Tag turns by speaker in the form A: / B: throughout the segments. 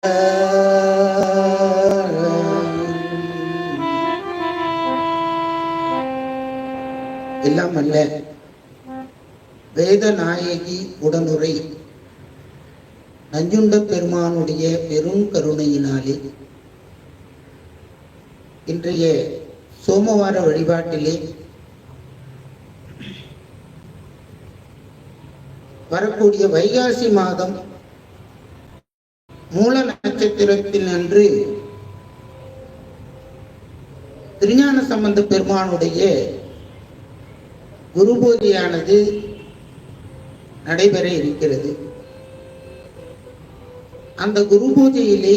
A: எல்லாம் அல்ல வேத நாயகி உடனுரை நஞ்சுண்ட பெருமானுடைய பெரும் கருணையினாலே இன்றைய சோமவார வழிபாட்டிலே வரக்கூடிய வைகாசி மாதம் மூல நட்சத்திரத்தின் அன்று திருஞான சம்பந்த பெருமானுடைய குரு பூஜையானது நடைபெற இருக்கிறது. அந்த குரு பூஜையிலே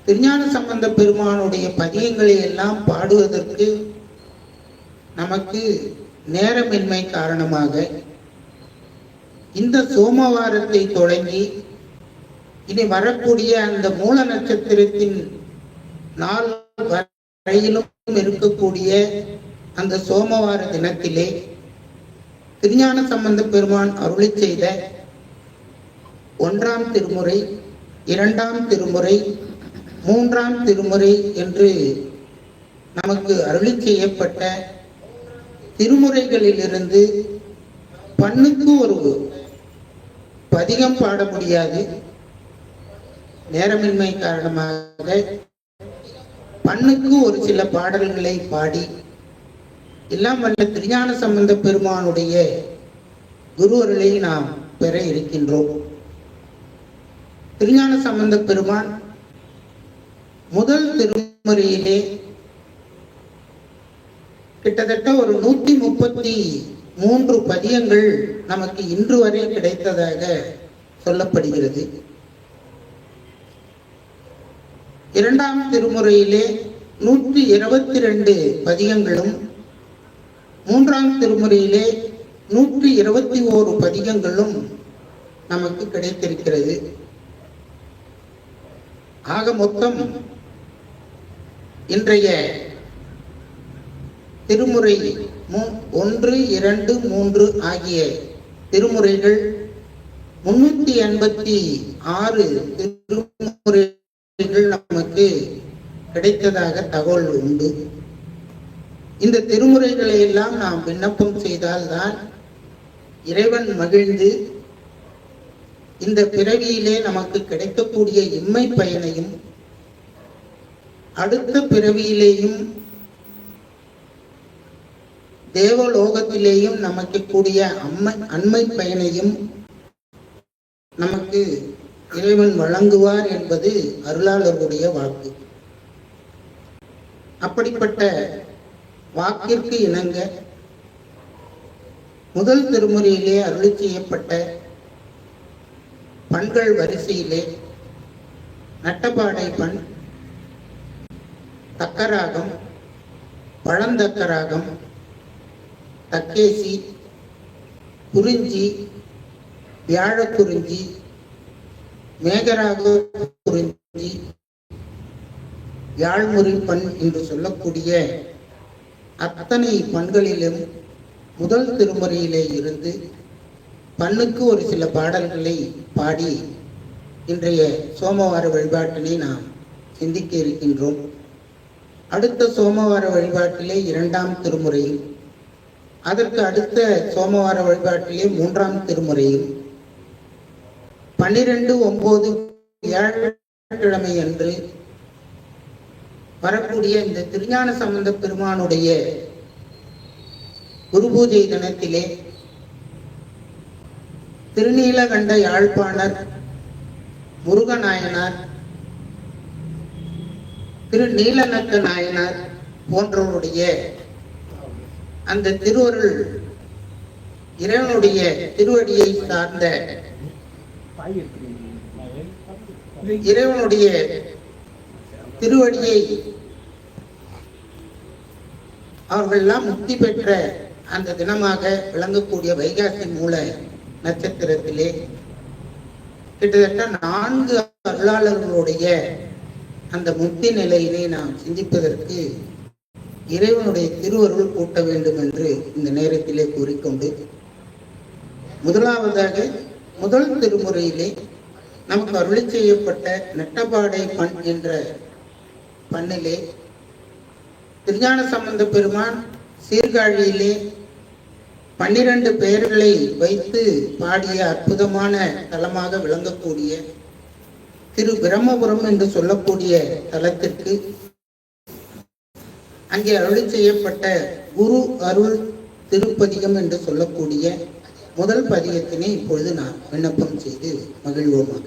A: திருஞான சம்பந்த பெருமானுடைய பதியங்களை எல்லாம் பாடுவதற்கு நமக்கு நேரமின்மை காரணமாக இந்த சோமவாரத்தை தொடங்கி இனி வரக்கூடிய அந்த மூல நட்சத்திரத்தின் நாள் வரையிலும் இருக்கக்கூடிய அந்த சோமவார தினத்திலே திருஞான சம்பந்த பெருமான் அருளி செய்த 1ஆம் திருமுறை, 2ஆம் திருமுறை, 3ஆம் திருமுறை என்று நமக்கு அருளி செய்யப்பட்ட திருமுறைகளிலிருந்து பண்ணுக்கு ஒரு பதிகம் பாட முடியாது. நேரமின்மை காரணமாக பண்ணுக்கு ஒரு சில பாடல்களை பாடி எல்லாம் வல்ல திருஞான சம்பந்த பெருமானுடைய குரு அருளை நாம் பெற இருக்கின்றோம். திருஞான சம்பந்த பெருமான் முதல் திருமுறையிலே கிட்டத்தட்ட ஒரு 133 பதியங்கள் நமக்கு இன்று வரை கிடைத்ததாக சொல்லப்படுகிறது. 2ஆம் திருமுறையிலே 122 பதியங்களும், 3ஆம் திருமுறையிலே 121 பதிகங்களும் நமக்கு கிடைத்திருக்கிறது. ஆக மொத்தம் இன்றைய திருமுறை 1, 2, 3 ஆகிய திருமுறைகள் 386 திருமுறைகள் நமக்கு கிடைத்ததாக தகவல் உண்டு. இந்த திருமுறைகளை எல்லாம் நாம் விண்ணப்பம் செய்தால்தான் இறைவன் மகிழ்ந்து இந்த பிறவியிலே நமக்கு கிடைக்கக்கூடிய இம்மை பயனையும் அடுத்த பிறவியிலேயும் தேவலோகத்திலேயும் நமக்கு கூடிய அண்மை பயனையும் நமக்கு இறைவன் வழங்குவார் என்பது அருளாளருடைய வாக்கு. அப்படிப்பட்ட வாக்கிற்கு இணங்க முதல் திருமுறையிலே அருளி செய்யப்பட்ட பண்கள் வரிசையிலே நட்டபாடை பண், தக்கராகம், பழந்தக்கராகம், தக்கேசி, குறிஞ்சி, வியாழக்குறிஞ்சி, மேகராக குறிஞ்சி, யாழ்முறை பண் என்று சொல்லக்கூடிய அத்தனை பண்களிலும் முதல் திருமுறையிலே இருந்து பண்ணுக்கு ஒரு சில பாடல்களை பாடி இன்றைய சோமவார வழிபாட்டினை நாம் சிந்திக்க இருக்கின்றோம். அடுத்த சோமவார வழிபாட்டிலே 2ஆம் திருமுறையும், அதற்கு அடுத்த சோமவார வழிபாட்டிலே 3ஆம் திருமுறையும், 12/9 வியாழக்கிழமை அன்று வரக்கூடிய இந்த திருஞான சம்பந்த பெருமானுடைய குரு பூஜை தினத்திலே திருநீலகண்ட யாழ்ப்பாணர், முருகநாயனார், திருநீலநக்க நாயனார் போன்றவருடைய அந்த திருவருள் இறைவனுடைய திருவடியை சார்ந்த இறைவனுடைய திருவடியை அவர்களெல்லாம் முக்தி பெற்ற அந்த தினமாக விளங்கக்கூடிய வைகாசி மூல நட்சத்திரத்திலே கிட்டத்தட்ட 4 அருளாளர்களுடைய அந்த முக்தி நிலையிலே நாம் சிந்திப்பதற்கு இறைவனுடைய திருவருள் கூட்ட வேண்டும் என்று இந்த நேரத்திலே கூறிக்கொண்டு, முதலாவதாக முதல் திருமுறையிலே நமக்கு அருளி செய்யப்பட்ட நெட்டபாடை பண் என்ற பண்ணிலே திருஞான சம்பந்த பெருமான் சீர்காழியிலே 12 பெயர்களை வைத்து பாடிய அற்புதமான தலமாக விளங்கக்கூடிய திரு பிரம்மபுரம் என்று சொல்லக்கூடிய தலத்திற்கு அங்கே அருளி செய்யப்பட்ட குரு அருள் திருப்பதிகம் என்று சொல்லக்கூடிய முதல் பதிகத்தினை இப்பொழுது நான் விண்ணப்பம் செய்து மகிழ்வோமாக.